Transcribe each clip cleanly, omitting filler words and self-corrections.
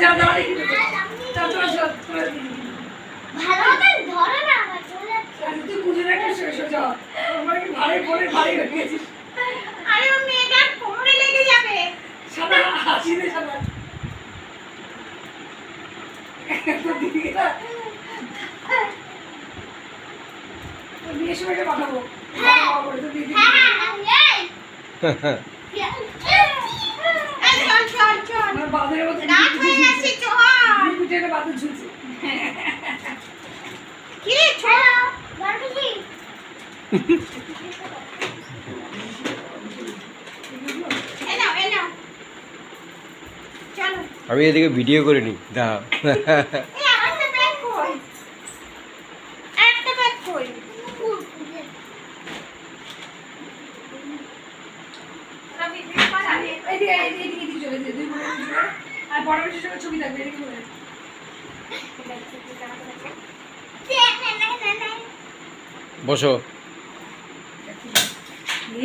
যা দাঁড়িয়ে চল চল চল ভালো করে ধরো না আমার চলে যাচ্ছে তুই বুঝে রাখিস সোজা আমার কি ভারী করে ভারী হয়ে গেছিস আরে ও মেয়েটা কোমরে লেগে যাবে সাদা হাসি দে সাদা তো দিদি বিয়ের সময়টা পাঠাবো দিদি চল চল চল আমার বাঁধের মতো রাত হয়ে গেছে চল পিঠেটা বাঁধে ঝুলছে কি রে চলো বারবিজি এনাও এনাও চলো আমি এদিকে ভিডিও করে নি দাঁড়াও এই আমার তো ব্যাগ কই একটা ব্যাগ কই রবি পারে এইদিকে এইদিকে চলে যে দুই বোন আর বড় বেশির সঙ্গে ছবি থাকবে এদিকে বলে বসো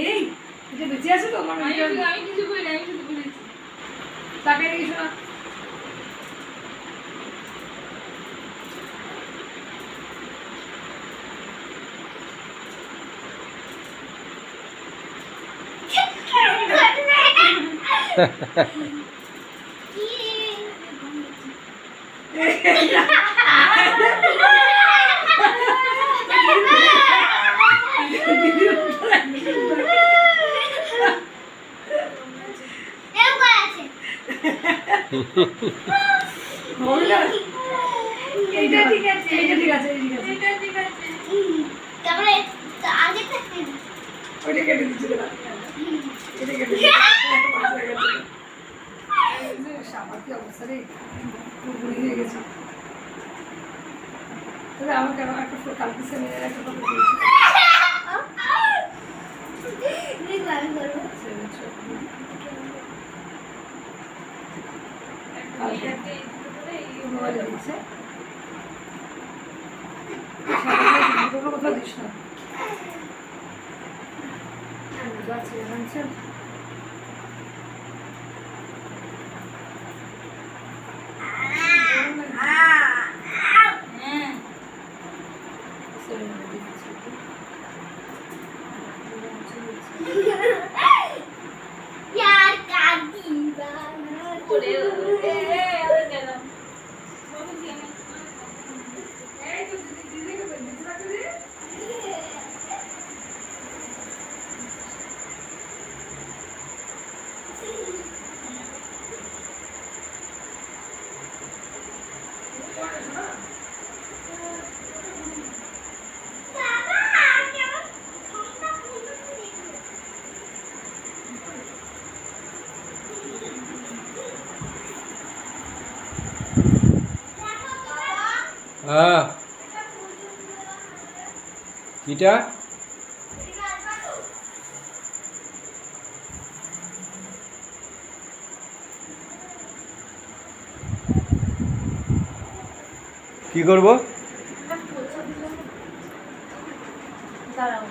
এই এটা বেঁচে আছে তো আমার আমি কিছু বলি না আমি শুধু বলেছি তাকে কিছু না এইটা ঠিক আছে এইটা ঠিক আছে এইটা ঠিক আছে তারপরে আগে থাকতে ওইটা কেটে দিচ্ছি দাদা এটা কেটে সাবার কি অবস্থা রে বুড়ি হয়ে গেছে তবে আমাকে একটা কালকে সেমিনারে একটা কথা বলছি মোবাইলে দিচ্ছে কোথাও দিস না যাচ্ছে জানছে यार काटी ওরে হ্যাঁ কিটা কি করব दाঁড়াও